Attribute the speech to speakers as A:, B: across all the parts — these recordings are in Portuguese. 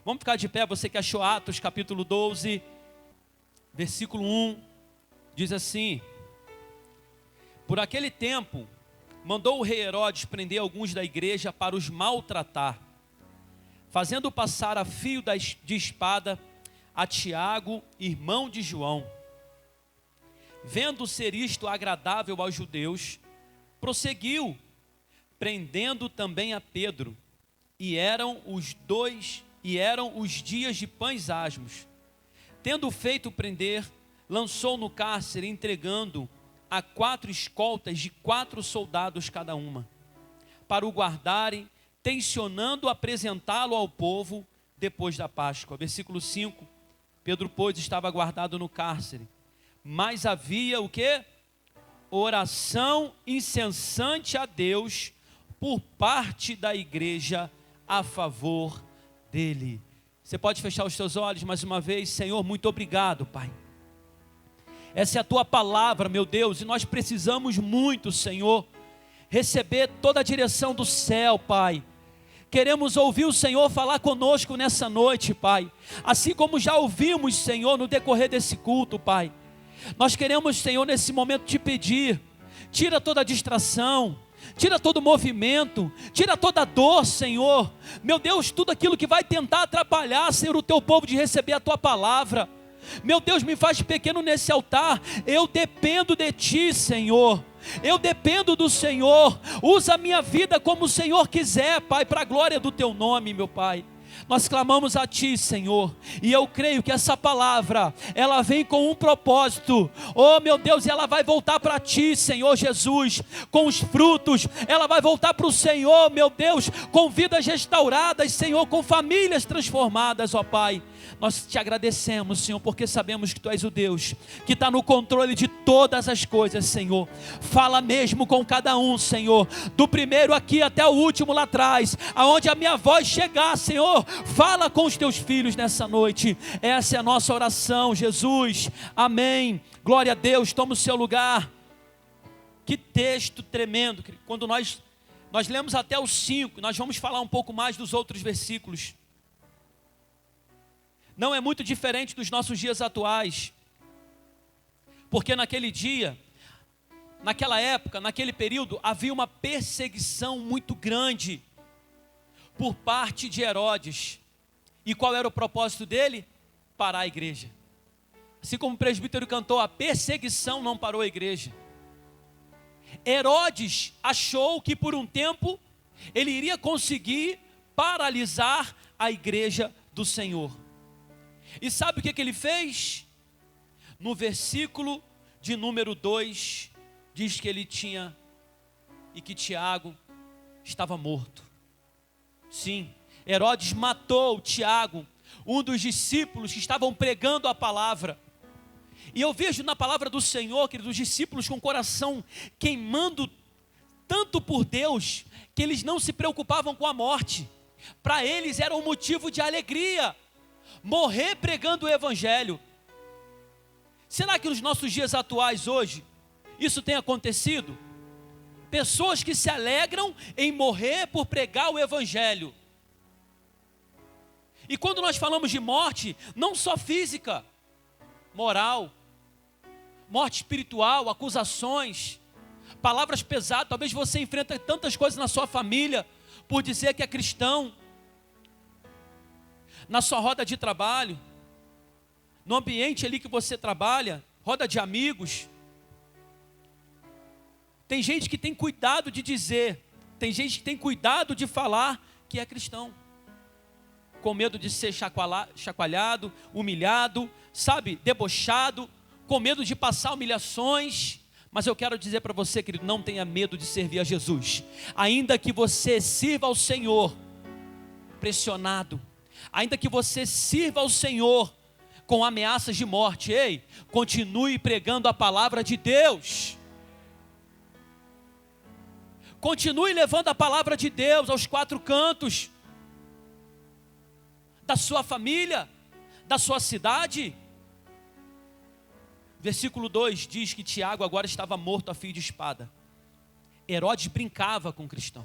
A: Vamos ficar de pé, você que achou Atos capítulo 12, versículo 1, diz assim: por aquele tempo, mandou o rei Herodes prender alguns da igreja para os maltratar, fazendo passar a fio de espada a Tiago, irmão de João. Vendo ser isto agradável aos judeus, prosseguiu, prendendo também a Pedro. E eram os dias de pães asmos. Tendo feito prender, lançou no cárcere, entregando a 4 escoltas de 4 soldados cada uma, para o guardarem, tencionando apresentá-lo ao povo depois da Páscoa. Versículo 5, Pedro, pois, estava guardado no cárcere, mas havia o quê? Oração incessante a Deus por parte da igreja a favor dele. Você pode fechar os seus olhos mais uma vez. Senhor, muito obrigado, Pai. Essa é a tua palavra, meu Deus, e nós precisamos muito, Senhor, receber toda a direção do céu, Pai. Queremos ouvir o Senhor falar conosco nessa noite, Pai, assim como já ouvimos, Senhor, no decorrer desse culto, Pai. Nós queremos, Senhor, nesse momento te pedir, tira toda a distração, tira todo o movimento, tira toda a dor, Senhor. Meu Deus, tudo aquilo que vai tentar atrapalhar, Senhor, o teu povo de receber a tua palavra. Meu Deus, me faz pequeno nesse altar. Eu dependo de ti, Senhor. Eu dependo do Senhor. Usa a minha vida como o Senhor quiser, Pai, para a glória do teu nome, meu Pai. Nós clamamos a Ti, Senhor, e eu creio que essa palavra, ela vem com um propósito, oh meu Deus, e ela vai voltar para Ti, Senhor Jesus, com os frutos, ela vai voltar para o Senhor, meu Deus, com vidas restauradas, Senhor, com famílias transformadas, ó Pai. Nós te agradecemos, Senhor, porque sabemos que Tu és o Deus que está no controle de todas as coisas, Senhor. Fala mesmo com cada um, Senhor, do primeiro aqui até o último lá atrás, aonde a minha voz chegar, Senhor, fala com os Teus filhos nessa noite. Essa é a nossa oração, Jesus, amém. Glória a Deus. Toma o seu lugar. Que texto tremendo. Quando nós lemos até os 5, nós vamos falar um pouco mais dos outros versículos. Não é muito diferente dos nossos dias atuais, porque naquele dia, naquela época, naquele período, havia uma perseguição muito grande por parte de Herodes. E qual era o propósito dele? Parar a igreja. Assim como o presbítero cantou, a perseguição não parou a igreja. Herodes achou que por um tempo ele iria conseguir paralisar a igreja do Senhor. E sabe o que ele fez? No versículo de número 2, diz que ele tinha, e que Tiago estava morto. Sim, Herodes matou Tiago, um dos discípulos que estavam pregando a palavra. E eu vejo na palavra do Senhor, queridos, os discípulos com o coração queimando tanto por Deus, que eles não se preocupavam com a morte. Para eles era um motivo de alegria morrer pregando o evangelho. Será que nos nossos dias atuais hoje isso tem acontecido? Pessoas que se alegram em morrer por pregar o evangelho. E quando nós falamos de morte, não só física, moral, morte espiritual, acusações, palavras pesadas. Talvez você enfrenta tantas coisas na sua família por dizer que é cristão, na sua roda de trabalho, no ambiente ali que você trabalha, roda de amigos. Tem gente que tem cuidado de dizer, tem gente que tem cuidado de falar que é cristão, com medo de ser chacoalhado, humilhado, sabe, debochado, com medo de passar humilhações. Mas eu quero dizer para você, querido, não tenha medo de servir a Jesus. Ainda que você sirva ao Senhor pressionado, ainda que você sirva ao Senhor com ameaças de morte, ei, continue pregando a palavra de Deus. Continue levando a palavra de Deus aos 4 cantos da sua família, da sua cidade. Versículo 2 diz que Tiago agora estava morto a fio de espada. Herodes brincava com o cristão.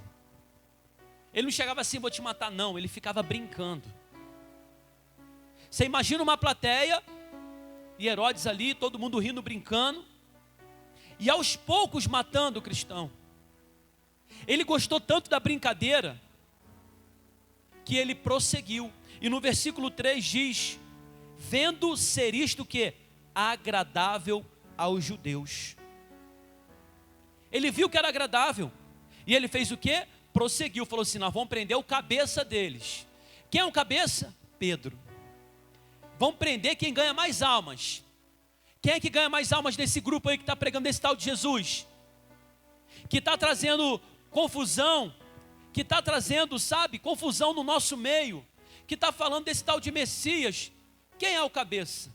A: Ele não chegava assim, vou te matar, não. Ele ficava brincando. Você imagina uma plateia, e Herodes ali, todo mundo rindo, brincando, e aos poucos matando o cristão. Ele gostou tanto da brincadeira, que ele prosseguiu. E no versículo 3 diz: vendo ser isto que agradável aos judeus. Ele viu que era agradável, e ele fez o quê? Prosseguiu, falou assim: nós vamos prender o cabeça deles. Quem é o cabeça? Pedro. Vamos prender quem ganha mais almas. Quem é que ganha mais almas desse grupo aí que está pregando esse tal de Jesus? Que está trazendo confusão, que está trazendo, sabe, confusão no nosso meio, que está falando desse tal de Messias. Quem é o cabeça?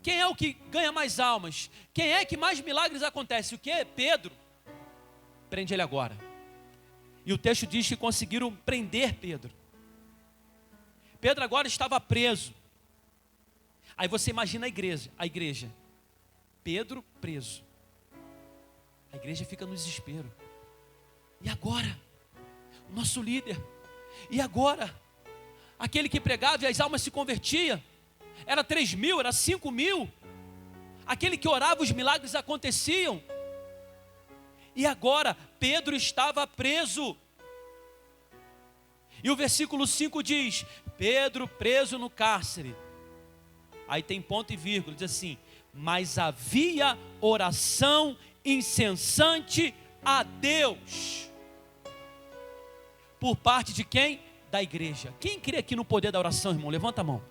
A: Quem é o que ganha mais almas? Quem é que mais milagres acontece? O que? Pedro. Prende ele agora. E o texto diz que conseguiram prender Pedro. Pedro agora estava preso. Aí você imagina a igreja. Pedro preso. A igreja fica no desespero. E agora? O nosso líder. E agora? Aquele que pregava e as almas se convertiam. Era 3.000, era 5.000. Aquele que orava, os milagres aconteciam. E agora, Pedro estava preso. E o versículo 5 diz: Pedro preso no cárcere. Aí tem ponto e vírgula, diz assim: mas havia oração incessante a Deus. Por parte de quem? Da igreja. Quem crê aqui no poder da oração, irmão? Levanta a mão.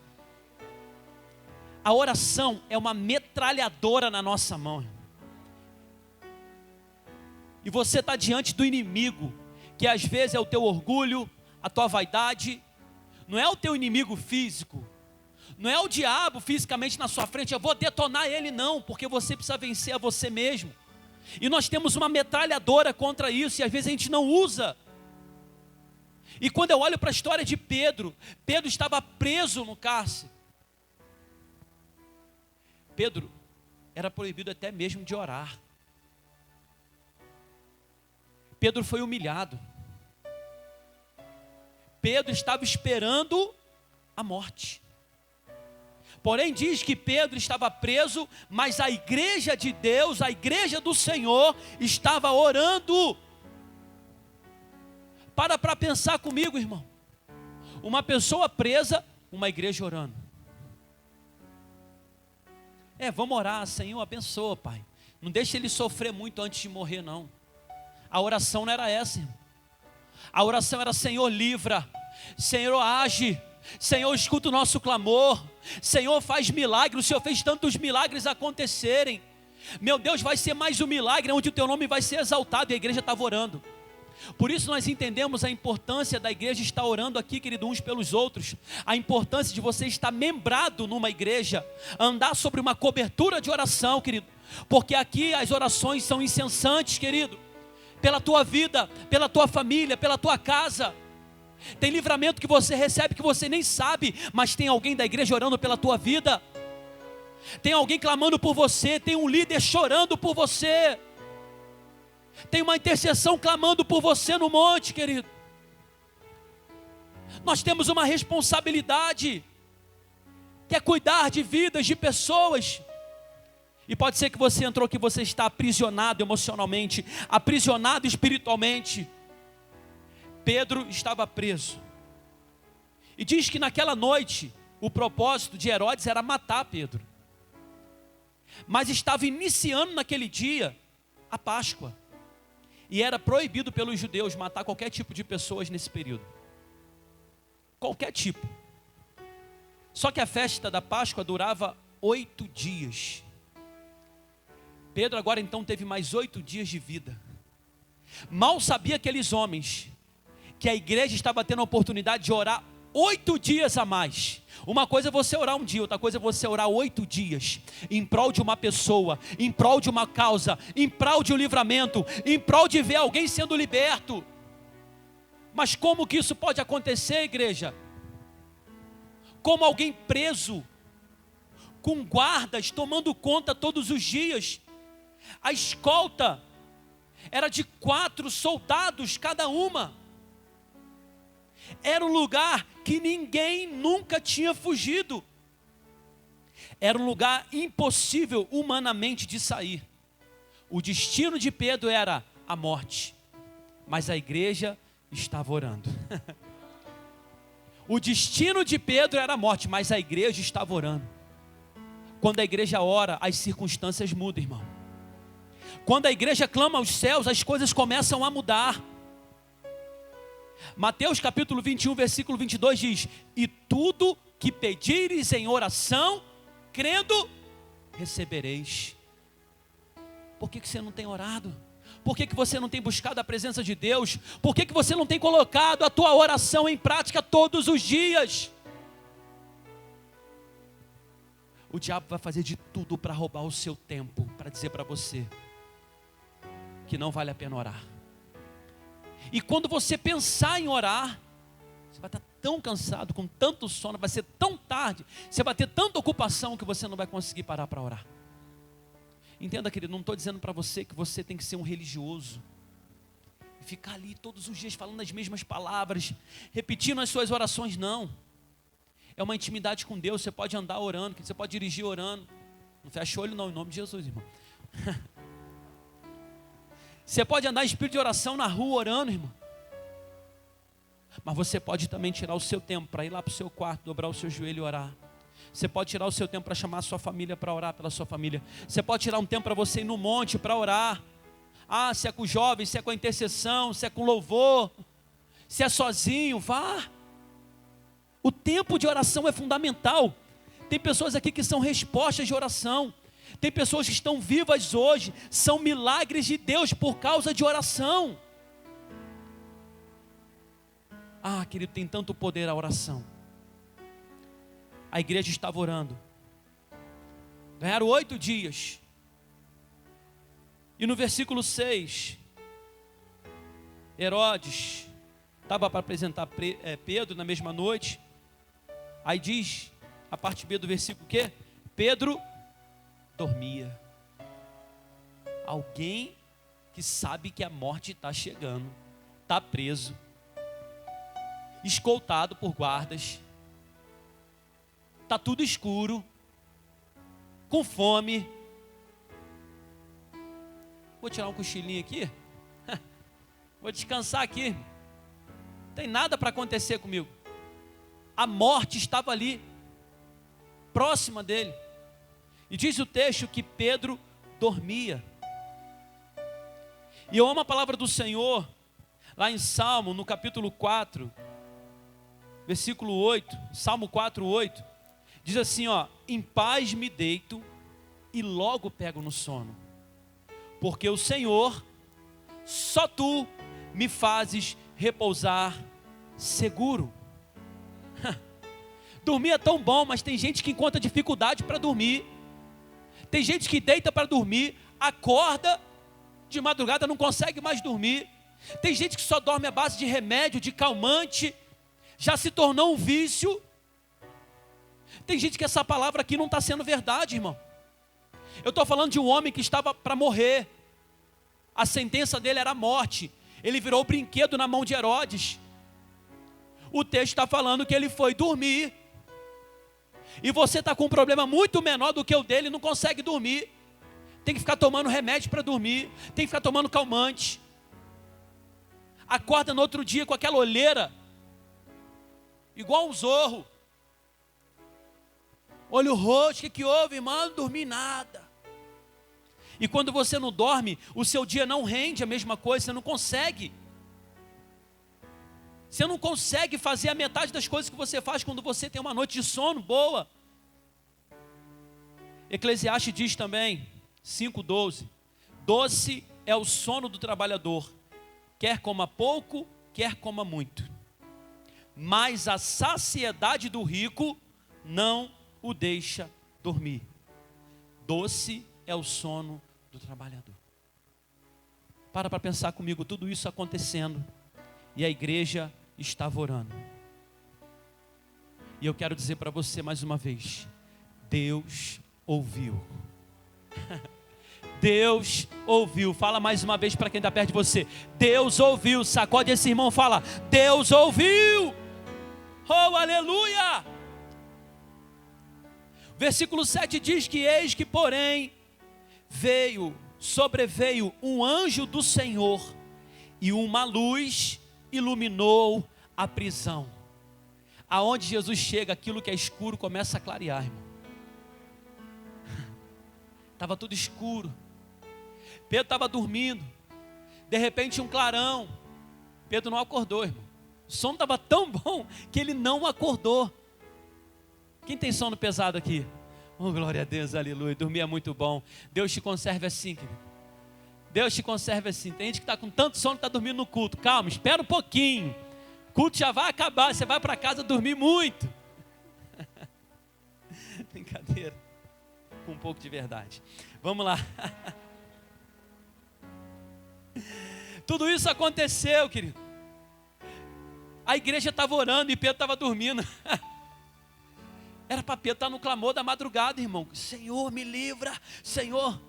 A: A oração é uma metralhadora na nossa mão, irmão. E você está diante do inimigo, que às vezes é o teu orgulho, a tua vaidade. Não é o teu inimigo físico, não é o diabo fisicamente na sua frente. Eu vou detonar ele, não, porque você precisa vencer a você mesmo. E nós temos uma metralhadora contra isso, e às vezes a gente não usa. E quando eu olho para a história de Pedro, Pedro estava preso no cárcere. Pedro era proibido até mesmo de orar. Pedro foi humilhado. Pedro estava esperando a morte. Porém diz que Pedro estava preso, mas a igreja de Deus, a igreja do Senhor, estava orando. Para pensar comigo, irmão. Uma pessoa presa, uma igreja orando. Vamos orar, Senhor, abençoa, Pai. Não deixa ele sofrer muito antes de morrer, não. A oração não era essa, irmão. A oração era: Senhor, livra. Senhor, age. Senhor, escuta o nosso clamor. Senhor, faz milagre. O Senhor fez tantos milagres acontecerem. Meu Deus, vai ser mais um milagre onde o teu nome vai ser exaltado. E a igreja estava orando. Por isso nós entendemos a importância da igreja estar orando aqui, querido, uns pelos outros. A importância de você estar membrado numa igreja, andar sobre uma cobertura de oração, querido. Porque aqui as orações são incessantes, querido. Pela tua vida, pela tua família, pela tua casa. Tem livramento que você recebe que você nem sabe, mas tem alguém da igreja orando pela tua vida. Tem alguém clamando por você, tem um líder chorando por você. Tem uma intercessão clamando por você no monte, querido. Nós temos uma responsabilidade, que é cuidar de vidas, de pessoas. E pode ser que você entrou aqui, você está aprisionado emocionalmente, aprisionado espiritualmente. Pedro estava preso. E diz que naquela noite, o propósito de Herodes era matar Pedro. Mas estava iniciando naquele dia a Páscoa. E era proibido pelos judeus matar qualquer tipo de pessoas nesse período. Qualquer tipo. Só que a festa da Páscoa durava 8 dias. Pedro agora então teve mais 8 dias de vida. Mal sabia aqueles homens que a igreja estava tendo a oportunidade de orar 8 dias a mais. Uma coisa é você orar um dia, outra coisa é você orar 8 dias, em prol de uma pessoa, em prol de uma causa, em prol de um livramento, em prol de ver alguém sendo liberto. Mas como que isso pode acontecer, igreja? Como alguém preso, com guardas tomando conta todos os dias. A escolta era de 4 soldados cada uma. Era um lugar que ninguém nunca tinha fugido. Era um lugar impossível humanamente de sair. O destino de Pedro era a morte, mas a igreja estava orando. O destino de Pedro era a morte, mas a igreja estava orando. Quando a igreja ora, as circunstâncias mudam, irmão. Quando a igreja clama aos céus, as coisas começam a mudar. Mateus capítulo 21, versículo 22 diz: e tudo que pedires em oração, crendo, recebereis. Por que você não tem orado? Por que você não tem buscado a presença de Deus? Por que você não tem colocado a tua oração em prática todos os dias? O diabo vai fazer de tudo para roubar o seu tempo, para dizer para você que não vale a pena orar. E quando você pensar em orar, você vai estar tão cansado, com tanto sono, vai ser tão tarde, você vai ter tanta ocupação que você não vai conseguir parar para orar. Entenda, querido, não estou dizendo para você que você tem que ser um religioso e ficar ali todos os dias falando as mesmas palavras, repetindo as suas orações, não. É uma intimidade com Deus. Você pode andar orando, você pode dirigir orando. Não fecha o olho não, em nome de Jesus, irmão. Você pode andar em espírito de oração na rua orando, irmão. Mas você pode também tirar o seu tempo para ir lá para o seu quarto, dobrar o seu joelho e orar. Você pode tirar o seu tempo para chamar a sua família para orar pela sua família. Você pode tirar um tempo para você ir no monte para orar. Ah, se é com jovens, se é com a intercessão, se é com louvor, se é sozinho, vá. O tempo de oração é fundamental. Tem pessoas aqui que são respostas de oração. Tem pessoas que estão vivas hoje, são milagres de Deus por causa de oração. Ah, querido, tem tanto poder a oração. A igreja estava orando. Ganharam 8 dias. E no versículo 6, Herodes estava para apresentar Pedro na mesma noite. Aí diz, a parte B do versículo, o quê? Pedro dormia. Alguém que sabe que a morte está chegando, está preso, escoltado por guardas, está tudo escuro, com fome. Vou tirar um cochilinho aqui, vou descansar aqui, não tem nada para acontecer comigo. A morte estava ali, próxima dele. E diz o texto que Pedro dormia. E eu amo a palavra do Senhor, lá em Salmo, no capítulo 4, versículo 8, Salmo 4, 8, diz assim, ó: em paz me deito e logo pego no sono, porque o Senhor, só tu me fazes repousar seguro. Dormir é tão bom, mas tem gente que encontra dificuldade para dormir. Tem gente que deita para dormir, acorda de madrugada, não consegue mais dormir. Tem gente que só dorme à base de remédio, de calmante, já se tornou um vício. Tem gente que essa palavra aqui não está sendo verdade, irmão. Eu estou falando de um homem que estava para morrer. A sentença dele era a morte. Ele virou brinquedo na mão de Herodes. O texto está falando que ele foi dormir. E você está com um problema muito menor do que o dele, não consegue dormir. Tem que ficar tomando remédio para dormir. Tem que ficar tomando calmante. Acorda no outro dia com aquela olheira, igual um zorro. Olho roxo, o que houve, irmão? Não dormi nada. E quando você não dorme, o seu dia não rende a mesma coisa, você não consegue. Você não consegue fazer a metade das coisas que você faz quando você tem uma noite de sono boa. Eclesiastes diz também, 5:12, doce é o sono do trabalhador, quer coma pouco, quer coma muito. Mas a saciedade do rico não o deixa dormir. Doce é o sono do trabalhador. Para pensar comigo, tudo isso acontecendo, e a igreja estava orando. E eu quero dizer para você mais uma vez, Deus ouviu. Deus ouviu. Fala mais uma vez para quem está perto de você. Deus ouviu. Sacode esse irmão, fala: Deus ouviu. Oh, aleluia. Versículo 7 diz que eis que porém sobreveio um anjo do Senhor, e uma luz iluminou a prisão. Aonde Jesus chega, aquilo que é escuro começa a clarear, irmão. Estava tudo escuro. Pedro estava dormindo. De repente um clarão. Pedro não acordou, irmão. O sono estava tão bom que ele não acordou. Quem tem sono pesado aqui? Oh, glória a Deus, aleluia. Dormir é muito bom. Deus te conserve assim, querido. Deus te conserve assim. Tem gente que está com tanto sono que está dormindo no culto. Calma, espera um pouquinho. O culto já vai acabar. Você vai para casa dormir muito. Brincadeira. Com um pouco de verdade. Vamos lá. Tudo isso aconteceu, querido. A igreja estava orando e Pedro estava dormindo. Era para Pedro estar no clamor da madrugada, irmão. Senhor, me livra, Senhor.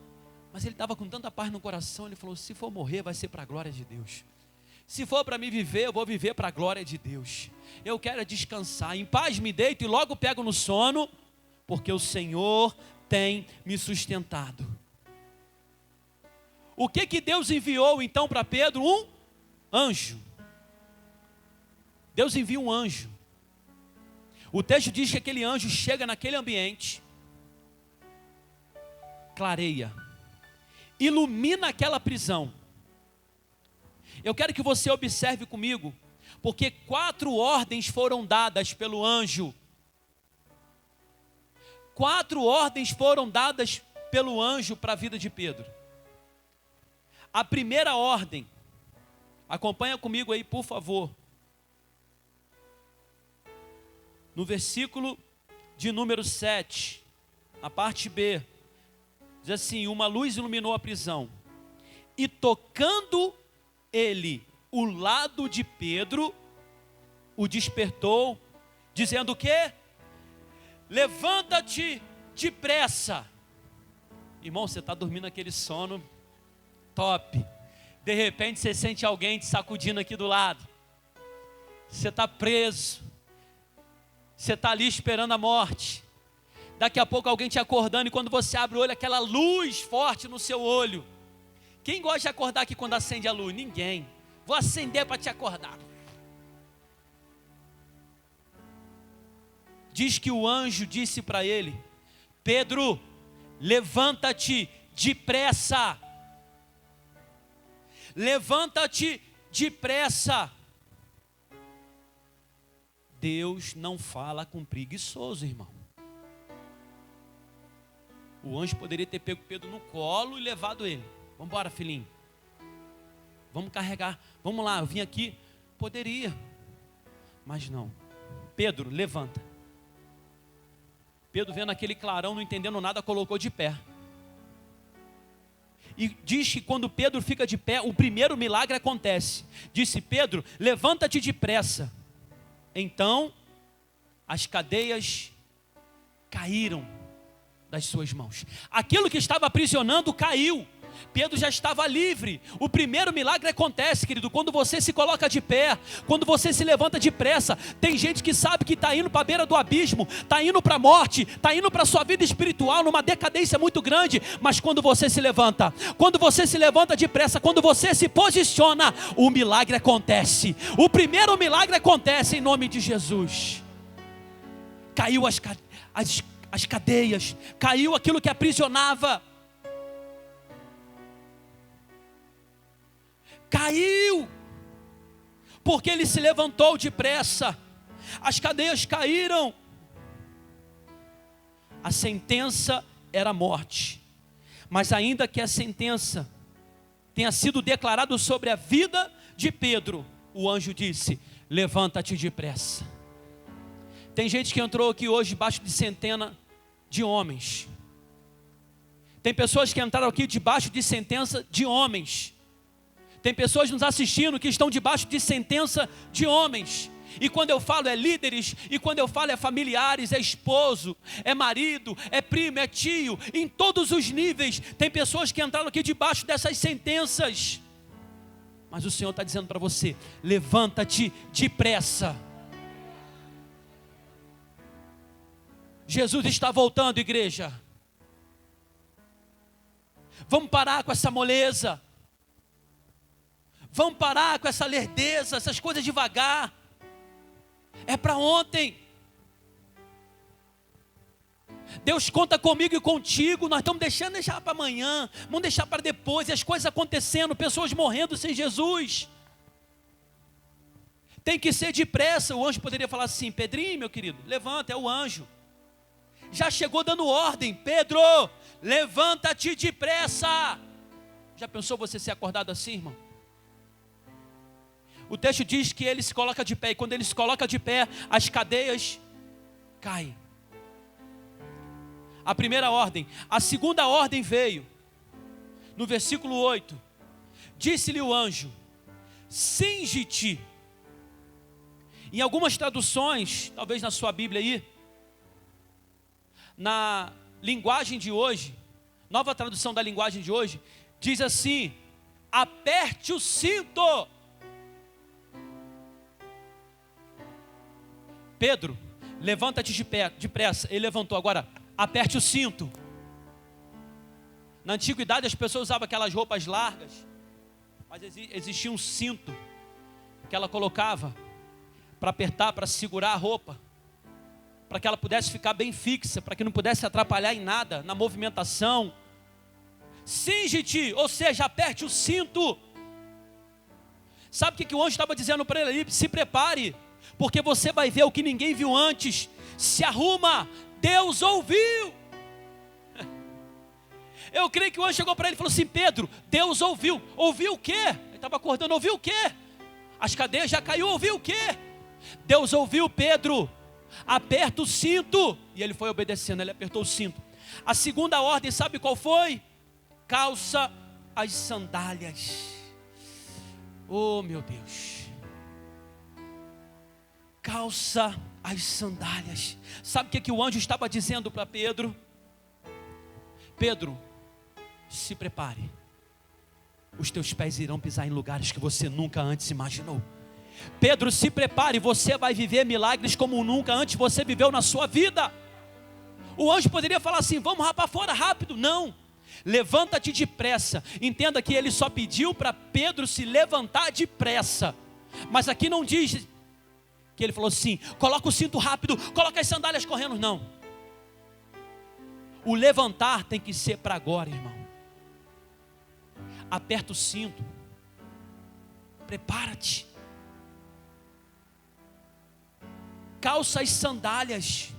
A: Mas ele estava com tanta paz no coração. Ele falou: se for morrer, vai ser para a glória de Deus. Se for para me viver, eu vou viver para a glória de Deus. Eu quero descansar. Em paz me deito e logo pego no sono, porque o Senhor tem me sustentado. O que Deus enviou então para Pedro? Um anjo. Deus envia um anjo. O texto diz que aquele anjo chega naquele ambiente, clareia, ilumina aquela prisão. Eu quero que você observe comigo, porque 4 ordens foram dadas pelo anjo. 4 ordens foram dadas pelo anjo para a vida de Pedro. A primeira ordem, acompanha comigo aí, por favor. No versículo de número 7, a parte B, diz assim: uma luz iluminou a prisão, e tocando ele o lado de Pedro, o despertou, dizendo o quê? Levanta-te depressa. Irmão, você está dormindo aquele sono top. De repente você sente alguém te sacudindo aqui do lado. Você está preso. Você está ali esperando a morte. Daqui a pouco alguém te acordando, e quando você abre o olho, aquela luz forte no seu olho. Quem gosta de acordar aqui quando acende a luz? Ninguém. Vou acender para te acordar. Diz que o anjo disse para ele: Pedro, levanta-te depressa. Levanta-te depressa. Deus não fala com preguiçoso, irmão. O anjo poderia ter pego Pedro no colo e levado ele. Vamos embora, filhinho. Vamos carregar. Vamos lá, eu vim aqui. Poderia. Mas não. Pedro, levanta. Pedro, vendo aquele clarão, não entendendo nada, colocou de pé. E diz que quando Pedro fica de pé, o primeiro milagre acontece. Disse: Pedro, levanta-te depressa. Então, as cadeias caíram das suas mãos. Aquilo que estava aprisionando caiu. Pedro já estava livre. O primeiro milagre acontece, querido, quando você se coloca de pé, quando você se levanta depressa. Tem gente que sabe que está indo para a beira do abismo, está indo para a morte, está indo para a sua vida espiritual, numa decadência muito grande. Mas quando você se levanta depressa, quando você se posiciona, o milagre acontece. O primeiro milagre acontece em nome de Jesus. Caiu as cadeias, caiu aquilo que aprisionava. Caiu, porque ele se levantou depressa. As cadeias caíram. A sentença era morte, mas ainda que a sentença tenha sido declarada sobre a vida de Pedro, o anjo disse: levanta-te depressa. Tem gente que entrou aqui hoje debaixo de centena de homens. Tem pessoas que entraram aqui debaixo de sentença de homens. Tem pessoas nos assistindo que estão debaixo de sentença de homens. E quando eu falo é líderes, e quando eu falo é familiares, é esposo, é marido, é primo, é tio, em todos os níveis. Tem pessoas que entraram aqui debaixo dessas sentenças. Mas o Senhor está dizendo para você: levanta-te depressa. Jesus está voltando, igreja. Vamos parar com essa moleza. Vamos parar com essa lerdeza, essas coisas devagar. É para ontem. Deus conta comigo e contigo. Nós estamos deixar para amanhã, vamos deixar para depois. E as coisas acontecendo, pessoas morrendo sem Jesus. Tem que ser depressa. O anjo poderia falar assim: Pedrinho, meu querido, levanta, é o anjo. Já chegou dando ordem: Pedro, levanta-te depressa. Já pensou você ser acordado assim, irmão? O texto diz que ele se coloca de pé, e quando ele se coloca de pé, as cadeias caem. A primeira ordem. A segunda ordem veio no versículo 8. Disse-lhe o anjo: cinge-te. Em algumas traduções, talvez na sua Bíblia aí, na linguagem de hoje, nova tradução da linguagem de hoje, diz assim: aperte o cinto. Pedro, levanta-te de pé, depressa. Ele levantou. Agora, aperte o cinto. Na antiguidade as pessoas usavam aquelas roupas largas, mas existia um cinto que ela colocava para apertar, para segurar a roupa, para que ela pudesse ficar bem fixa, para que não pudesse atrapalhar em nada, na movimentação. Cinge-te, ou seja, aperte o cinto. Sabe o que o anjo estava dizendo para ele ali? Se prepare, porque você vai ver o que ninguém viu antes. Se arruma, Deus ouviu. Eu creio que o anjo chegou para ele e falou assim: Pedro, Deus ouviu. Ouviu o quê? Ele estava acordando, ouviu o quê? As cadeias já caiu, ouviu o quê? Deus ouviu, Pedro. Aperta o cinto. E ele foi obedecendo, ele apertou o cinto. A segunda ordem, sabe qual foi? Calça as sandálias. Oh, meu Deus. Calça as sandálias. Sabe o que o anjo estava dizendo para Pedro? Pedro, se prepare. Os teus pés irão pisar em lugares que você nunca antes imaginou. Pedro, se prepare, você vai viver milagres como nunca antes você viveu na sua vida. O anjo poderia falar assim: vamos rapar fora rápido. Não, levanta-te depressa. Entenda que ele só pediu para Pedro se levantar depressa. Mas aqui não diz que ele falou assim: coloca o cinto rápido, coloca as sandálias correndo. Não. O levantar tem que ser para agora, irmão. Aperta o cinto. Prepara-te. Calça as sandálias.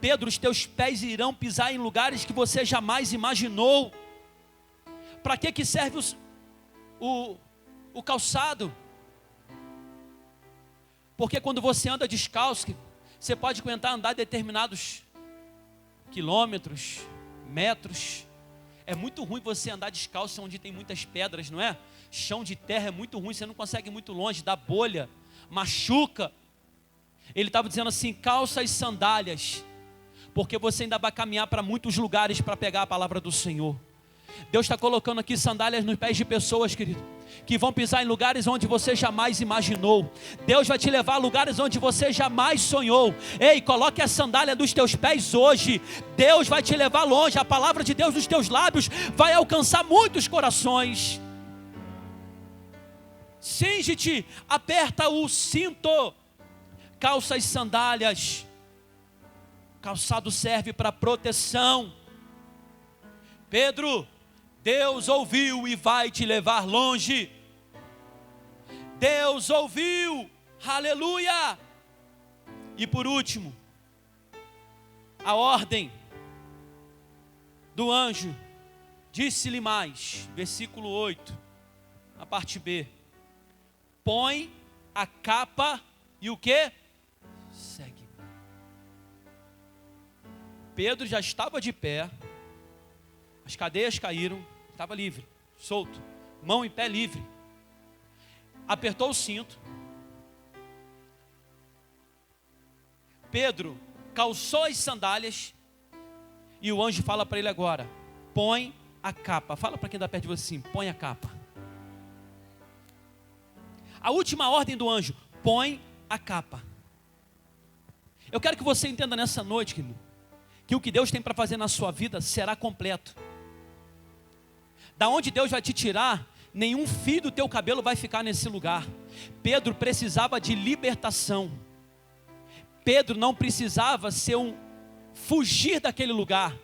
A: Pedro, os teus pés irão pisar em lugares que você jamais imaginou. Para que serve o calçado? Porque quando você anda descalço, você pode aguentar andar determinados quilômetros, metros. É muito ruim você andar descalço onde tem muitas pedras, não é? Chão de terra é muito ruim, você não consegue ir muito longe, dá bolha, machuca. Ele estava dizendo assim: calça as sandálias, porque você ainda vai caminhar para muitos lugares para pegar a palavra do Senhor. Deus está colocando aqui sandálias nos pés de pessoas, querido, que vão pisar em lugares onde você jamais imaginou. Deus vai te levar a lugares onde você jamais sonhou. Ei, coloque a sandália dos teus pés hoje. Deus vai te levar longe. A palavra de Deus nos teus lábios vai alcançar muitos corações. Cinge-te, aperta o cinto, calça as sandálias. Calçado serve para proteção. Pedro, Deus ouviu e vai te levar longe. Deus ouviu, aleluia. E por último, a ordem do anjo, disse-lhe mais, versículo 8, a parte B: põe a capa e o que? Segue. Pedro já estava de pé, as cadeias caíram, estava livre, solto, mão e pé livre. Apertou o cinto, Pedro calçou as sandálias e o anjo fala para ele agora: põe a capa. Fala para quem está perto de você assim: põe a capa. A última ordem do anjo: põe a capa. Eu quero que você entenda nessa noite, querido, que o que Deus tem para fazer na sua vida será completo. Da onde Deus vai te tirar, nenhum fio do teu cabelo vai ficar nesse lugar. Pedro precisava de libertação. Pedro não precisava fugir daquele lugar.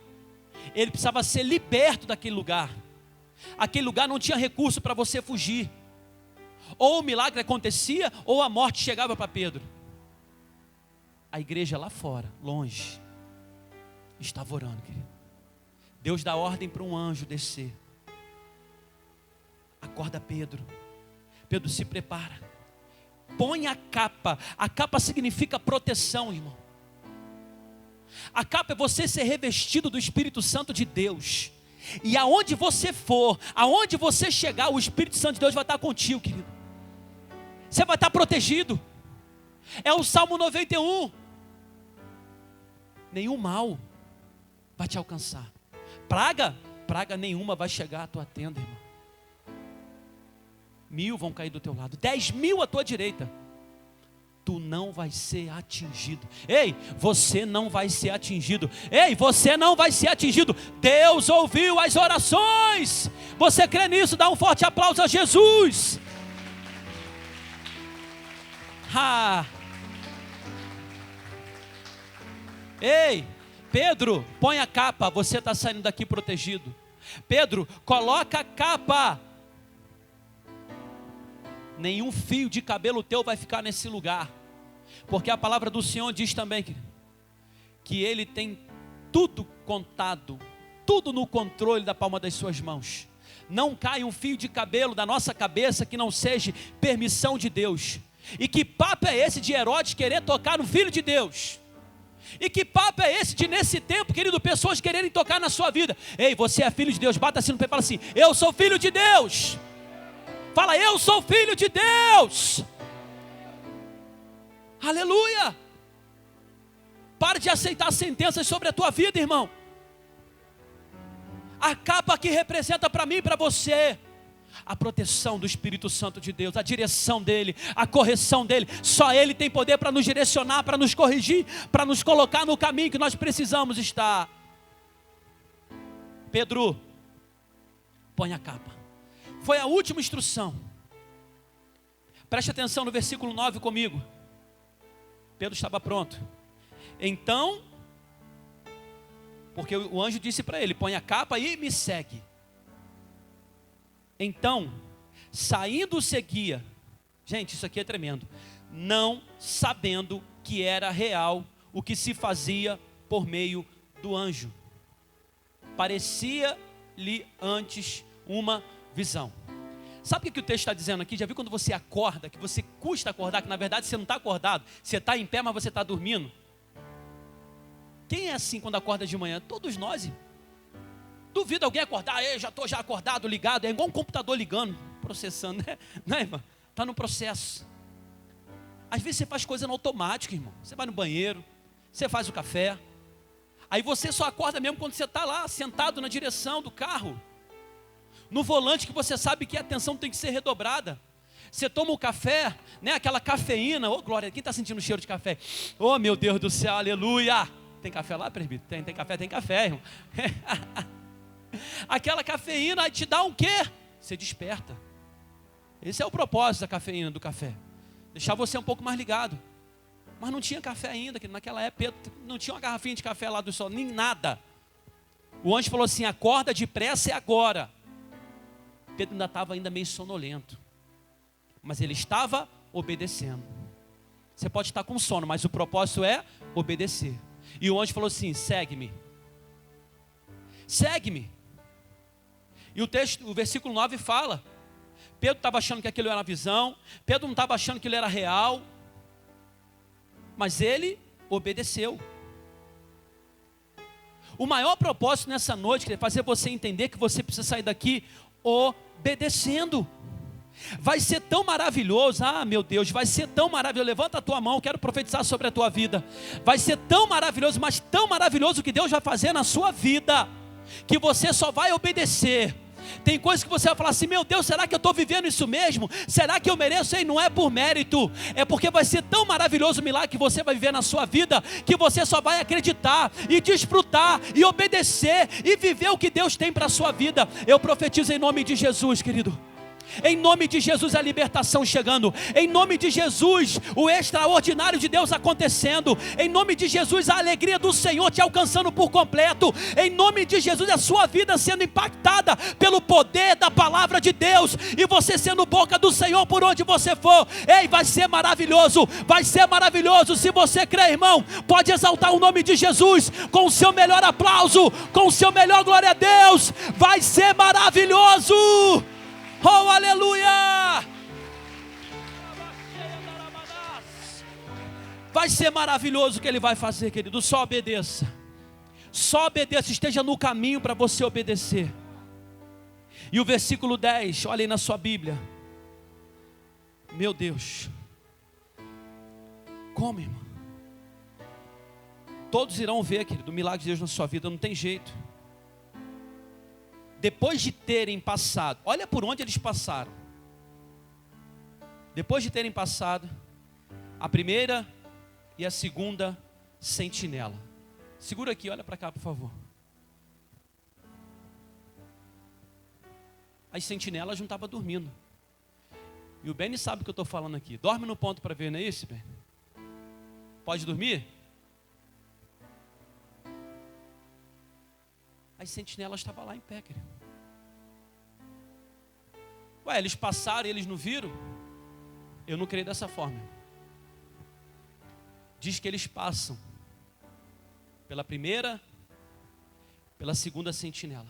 A: Ele precisava ser liberto daquele lugar. Aquele lugar não tinha recurso para você fugir. Ou o milagre acontecia, ou a morte chegava para Pedro. A igreja lá fora, longe, estava orando, querido. Deus dá ordem para um anjo descer. Acorda Pedro. Pedro, se prepara. Põe a capa. A capa significa proteção, irmão. A capa é você ser revestido do Espírito Santo de Deus. E aonde você for, aonde você chegar, o Espírito Santo de Deus vai estar contigo, querido. Você vai estar protegido. É o Salmo 91. Nenhum mal vai te alcançar. Praga nenhuma vai chegar à tua tenda, irmão. 1000 vão cair do teu lado, 10.000 à tua direita. Tu não vai ser atingido. Ei, você não vai ser atingido. Ei, você não vai ser atingido. Deus ouviu as orações. Você crê nisso? Dá um forte aplauso a Jesus. Ei, Pedro, põe a capa. Você está saindo daqui protegido. Pedro, coloca a capa. Nenhum fio de cabelo teu vai ficar nesse lugar. Porque a palavra do Senhor diz também que Ele tem tudo contado, tudo no controle da palma das suas mãos. Não cai um fio de cabelo da nossa cabeça que não seja permissão de Deus. E que papo é esse de Herodes querer tocar no Filho de Deus? E que papo é esse de, nesse tempo, querido, pessoas quererem tocar na sua vida? Ei, você é filho de Deus, bata assim no pé e fala assim: eu sou filho de Deus. Fala: eu sou filho de Deus. Aleluia. Pare de aceitar sentenças sobre a tua vida, irmão. A capa que representa para mim e para você a proteção do Espírito Santo de Deus, a direção dEle, a correção dEle. Só Ele tem poder para nos direcionar, para nos corrigir, para nos colocar no caminho que nós precisamos estar. Pedro, põe a capa. Foi a última instrução. Preste atenção no versículo 9 comigo. Pedro estava pronto. Então, porque o anjo disse para ele: põe a capa e me segue. Então, saindo seguia. Gente, isso aqui é tremendo. Não sabendo que era real o que se fazia por meio do anjo. Parecia-lhe antes uma visão. Sabe o que o texto está dizendo aqui? Já viu quando você acorda, que você custa acordar, que na verdade você não está acordado, você está em pé, mas você está dormindo? Quem é assim quando acorda de manhã? Todos nós. Duvido alguém acordar: eu já estou acordado, ligado. É igual um computador ligando, processando, né, irmão? Está no processo. Às vezes você faz coisa no automático, irmão. Você vai no banheiro, você faz o café. Aí você só acorda mesmo quando você está lá, sentado na direção do carro, no volante, que você sabe que a atenção tem que ser redobrada. Você toma o café, né, aquela cafeína. Ô, glória, quem está sentindo o cheiro de café? Oh, meu Deus do céu, aleluia. Tem café lá, presbítero? Tem café, irmão. Aquela cafeína aí te dá um quê? Você desperta. Esse é o propósito da cafeína, do café. Deixar você um pouco mais ligado. Mas não tinha café ainda, que naquela época não tinha uma garrafinha de café lá do sol, nem nada. O anjo falou assim: acorda depressa, é agora. Pedro ainda estava meio sonolento, mas ele estava obedecendo. Você pode estar com sono, mas o propósito é obedecer. E o anjo falou assim: segue-me. Segue-me. E o versículo 9 fala: Pedro estava achando que aquilo era uma visão, Pedro não estava achando que ele era real, mas ele obedeceu. O maior propósito nessa noite é fazer você entender que você precisa sair daqui obedecendo. Vai ser tão maravilhoso, meu Deus, vai ser tão maravilhoso. Levanta a tua mão, quero profetizar sobre a tua vida. Vai ser tão maravilhoso, mas tão maravilhoso que Deus vai fazer na sua vida, que você só vai obedecer. Tem coisas que você vai falar assim: meu Deus, será que eu estou vivendo isso mesmo? Será que eu mereço? E não é por mérito, é porque vai ser tão maravilhoso o milagre que você vai viver na sua vida, que você só vai acreditar e desfrutar e obedecer e viver o que Deus tem para a sua vida. Eu profetizo em nome de Jesus, querido. Em nome de Jesus, a libertação chegando. Em nome de Jesus, o extraordinário de Deus acontecendo. Em nome de Jesus, a alegria do Senhor te alcançando por completo. Em nome de Jesus, a sua vida sendo impactada pelo poder da palavra de Deus, e você sendo boca do Senhor por onde você for. Ei, vai ser maravilhoso. Vai ser maravilhoso. Se você crê, irmão, pode exaltar o nome de Jesus com o seu melhor aplauso, com o seu melhor glória a Deus. Vai ser maravilhoso. Oh, aleluia! Vai ser maravilhoso o que Ele vai fazer, querido. Só obedeça. Só obedeça, esteja no caminho para você obedecer. E o versículo 10, olha aí na sua Bíblia. Meu Deus. Como, irmão? Todos irão ver, querido, o milagre de Deus na sua vida, não tem jeito. Depois de terem passado, olha por onde eles passaram. Depois de terem passado a primeira e a segunda sentinela. Segura aqui, olha para cá, por favor. As sentinelas não estavam dormindo. E o Benny sabe o que eu estou falando aqui. Dorme no ponto para ver, não é isso, Benny? Pode dormir? As sentinelas estavam lá em pé, querido. Ué, eles passaram e eles não viram? Eu não creio dessa forma. Diz que eles passam pela primeira, pela segunda sentinela.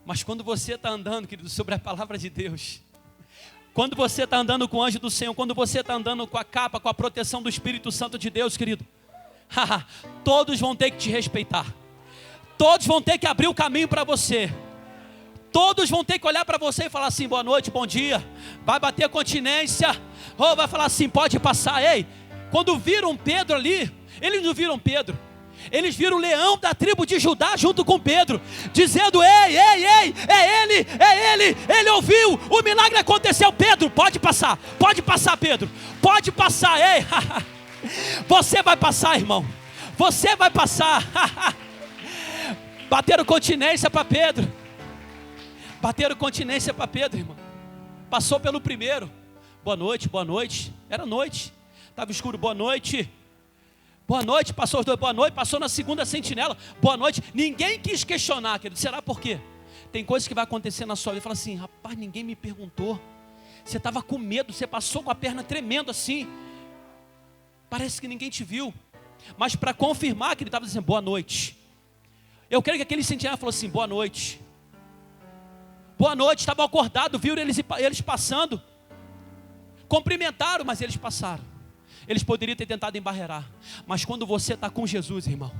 A: Mas quando você está andando, querido, sobre a palavra de Deus, quando você está andando com o anjo do Senhor, quando você está andando com a capa, com a proteção do Espírito Santo de Deus, querido, todos vão ter que te respeitar. Todos vão ter que abrir o caminho para você. Todos vão ter que olhar para você e falar assim: boa noite, bom dia. Vai bater continência. Ou vai falar assim: pode passar. Ei, quando viram Pedro ali, eles não viram Pedro. Eles viram o leão da tribo de Judá junto com Pedro, dizendo: ei, é ele. Ele ouviu, o milagre aconteceu. Pedro, pode passar, Pedro. Pode passar, ei. Você vai passar, irmão. Você vai passar. Bateram continência para Pedro. Irmão. Passou pelo primeiro. Boa noite. Era noite. Estava escuro, boa noite. Passou os dois, boa noite. Passou na segunda sentinela, boa noite. Ninguém quis questionar, querido. Será por quê? Tem coisas que vai acontecer na sua vida. Fala assim: rapaz, ninguém me perguntou. Você estava com medo, você passou com a perna tremendo assim. Parece que ninguém te viu. Mas para confirmar que ele estava dizendo boa noite. Eu creio que aquele sentinela falou assim: boa noite. Estavam acordados, viram eles passando. Cumprimentaram, mas eles passaram. Eles poderiam ter tentado embarrear. Mas quando você está com Jesus, irmão.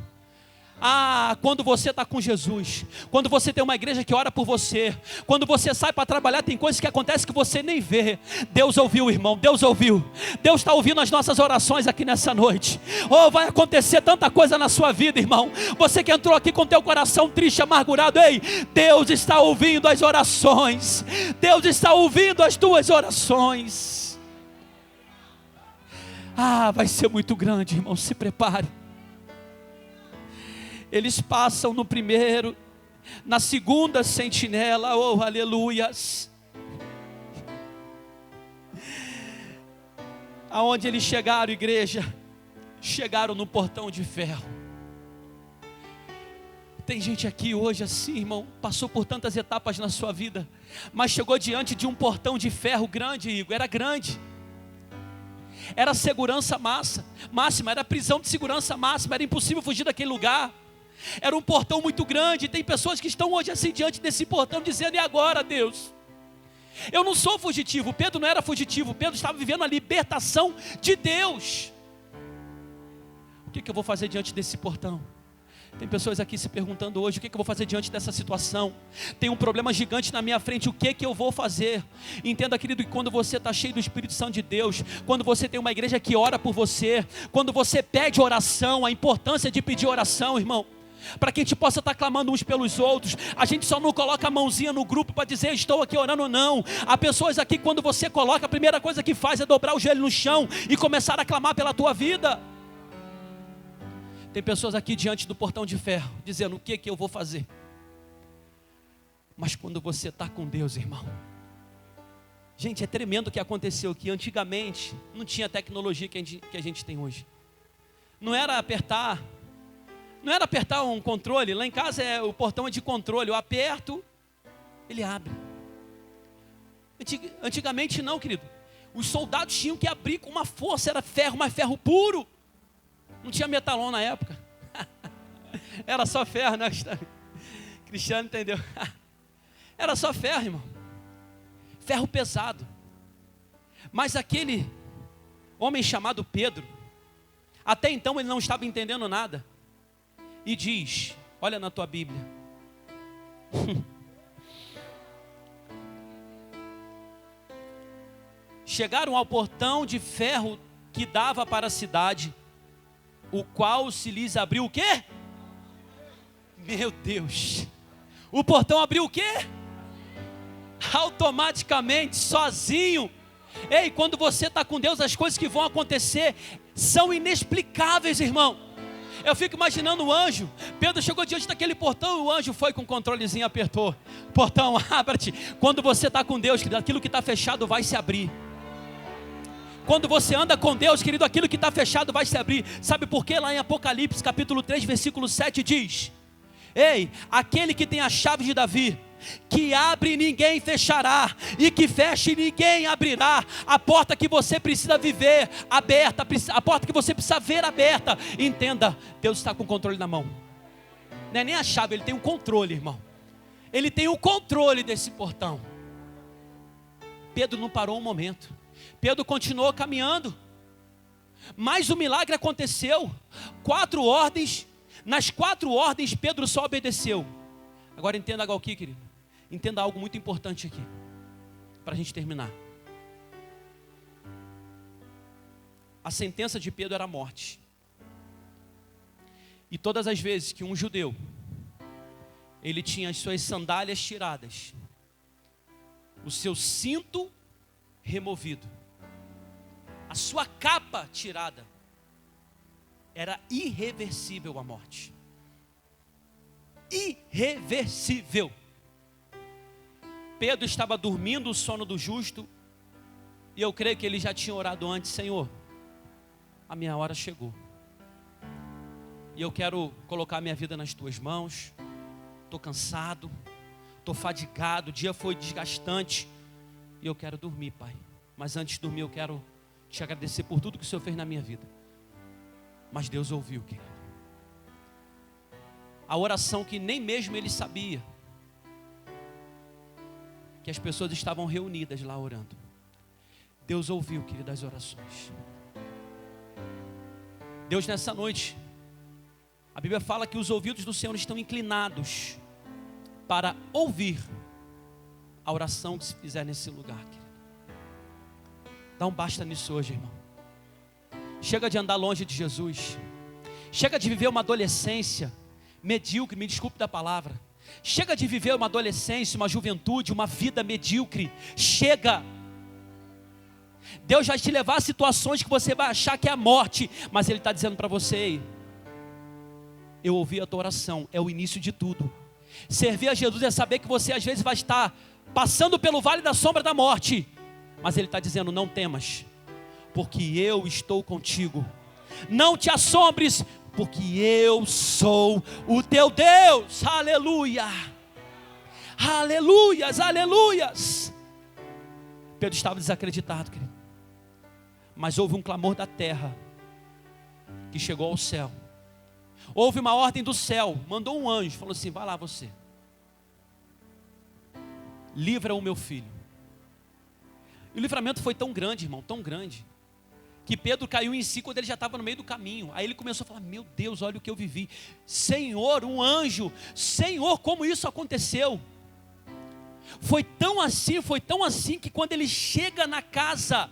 A: Quando você está com Jesus, quando você tem uma igreja que ora por você, quando você sai para trabalhar, tem coisas que acontecem que você nem vê. Deus ouviu, irmão, Deus ouviu. Deus está ouvindo as nossas orações aqui nessa noite. Vai acontecer tanta coisa na sua vida, irmão. Você que entrou aqui com teu coração triste, amargurado, ei, Deus está ouvindo as orações. Deus está ouvindo as tuas orações. Vai ser muito grande, irmão, se prepare. Eles passam no primeiro, na segunda sentinela, oh aleluias. Aonde eles chegaram, igreja? Chegaram no portão de ferro. Tem gente aqui hoje assim, irmão, passou por tantas etapas na sua vida, mas chegou diante de um portão de ferro grande, Igor, era grande. Era segurança máxima, era prisão de segurança máxima, era impossível fugir daquele lugar. Era um portão muito grande. Tem pessoas que estão hoje assim diante desse portão dizendo: e agora, Deus? Eu não sou fugitivo. Pedro não era fugitivo. Pedro estava vivendo a libertação de Deus. O que eu vou fazer diante desse portão? Tem pessoas aqui se perguntando hoje, o que eu vou fazer diante dessa situação? Tem um problema gigante na minha frente, o que eu vou fazer? Entenda, querido, que quando você está cheio do Espírito Santo de Deus, quando você tem uma igreja que ora por você, quando você pede oração, a importância de pedir oração, irmão, para que a gente possa estar clamando uns pelos outros. A gente só não coloca a mãozinha no grupo para dizer estou aqui orando, não. Há pessoas aqui, quando você coloca, a primeira coisa que faz é dobrar o joelho no chão e começar a clamar pela tua vida. Tem pessoas aqui diante do portão de ferro, dizendo o que eu vou fazer. Mas quando você está com Deus, irmão, gente, é tremendo o que aconteceu aqui. Antigamente não tinha a tecnologia que a gente tem hoje. Não era apertar um controle. Lá em casa o portão é de controle. Eu aperto, ele abre. Antigamente não, querido. Os soldados tinham que abrir com uma força. Era ferro, mas ferro puro. Não tinha metalon na época. Era só ferro, né? Cristiano entendeu? Era só ferro, irmão. Ferro pesado. Mas aquele homem chamado Pedro, até então ele não estava entendendo nada. E diz, olha na tua Bíblia. Chegaram ao portão de ferro que dava para a cidade, o qual se lhes abriu o quê? Meu Deus. O portão abriu o quê? Automaticamente, sozinho. Ei, quando você está com Deus, as coisas que vão acontecer são inexplicáveis, irmão. Eu fico imaginando o anjo. Pedro chegou diante daquele portão e o anjo foi com o controlezinho, apertou. Portão, abre-te. Quando você está com Deus, aquilo que está fechado vai se abrir. Quando você anda com Deus, querido, aquilo que está fechado vai se abrir. Sabe por quê? Lá em Apocalipse, capítulo 3, versículo 7 diz: ei, aquele que tem a chave de Davi, que abre e ninguém fechará, e que fecha e ninguém abrirá. A porta que você precisa viver aberta, a porta que você precisa ver aberta. Entenda, Deus está com o controle na mão. Não é nem a chave, Ele tem o controle, irmão. Ele tem o controle desse portão. Pedro não parou um momento. Pedro continuou caminhando. Mas o milagre aconteceu. 4 ordens. Nas 4 ordens Pedro só obedeceu. Agora entenda algo aqui, querido. Entenda algo muito importante aqui, para a gente terminar. A sentença de Pedro era a morte. E todas as vezes que um judeu, ele tinha as suas sandálias tiradas, o seu cinto removido, a sua capa tirada, era irreversível a morte. Irreversível. Pedro estava dormindo o sono do justo, e eu creio que ele já tinha orado antes: Senhor, a minha hora chegou, e eu quero colocar minha vida nas tuas mãos. Estou cansado, estou fadigado, o dia foi desgastante, e eu quero dormir, Pai. Mas antes de dormir eu quero te agradecer por tudo que o Senhor fez na minha vida. Mas Deus ouviu, querido. A oração que nem mesmo ele sabia, que as pessoas estavam reunidas lá orando. Deus ouviu, querido, as orações. Deus, nessa noite, a Bíblia fala que os ouvidos do Senhor estão inclinados para ouvir a oração que se fizer nesse lugar, querido. Dá um basta nisso hoje, irmão. Chega de andar longe de Jesus. Chega de viver uma adolescência medíocre, me desculpe da palavra. Chega de viver uma adolescência, uma juventude, uma vida medíocre. Chega. Deus vai te levar a situações que você vai achar que é a morte, mas Ele está dizendo para você: eu ouvi a tua oração, é o início de tudo. Servir a Jesus é saber que você às vezes vai estar passando pelo vale da sombra da morte, mas Ele está dizendo: não temas, porque eu estou contigo. Não te assombres, porque eu sou o teu Deus. Aleluia. Aleluias, aleluias. Pedro estava desacreditado, querido. Mas houve um clamor da terra que chegou ao céu. Houve uma ordem do céu, mandou um anjo, falou assim: vai lá você, livra o meu filho. E o livramento foi tão grande, irmão, tão grande, que Pedro caiu em si quando ele já estava no meio do caminho. Aí ele começou a falar: meu Deus, olha o que eu vivi. Senhor, um anjo. Senhor, como isso aconteceu? Foi tão assim que quando ele chega na casa,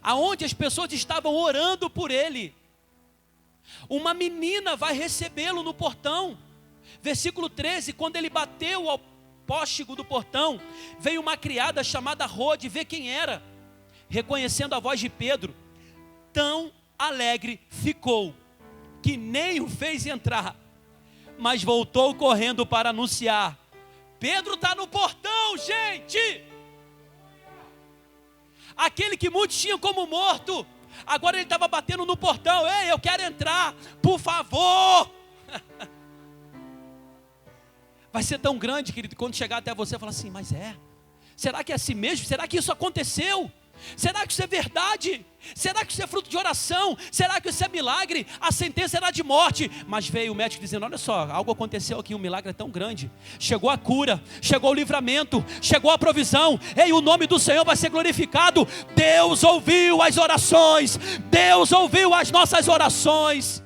A: aonde as pessoas estavam orando por ele, uma menina vai recebê-lo no portão. Versículo 13, quando ele bateu ao póstigo do portão, veio uma criada chamada Rode ver quem era. Reconhecendo a voz de Pedro, tão alegre ficou, que nem o fez entrar, mas voltou correndo para anunciar: Pedro está no portão, gente! Aquele que muitos tinham como morto, agora ele estava batendo no portão: ei, eu quero entrar, por favor! Vai ser tão grande, querido, quando chegar até você, falar assim: mas será que é assim mesmo? Será que isso aconteceu? Será que isso é verdade? Será que isso é fruto de oração? Será que isso é milagre? A sentença era de morte, mas veio o médico dizendo: olha só, algo aconteceu aqui, um milagre é tão grande. Chegou a cura, chegou o livramento, chegou a provisão. Ei, o nome do Senhor vai ser glorificado. Deus ouviu as orações, Deus ouviu as nossas orações.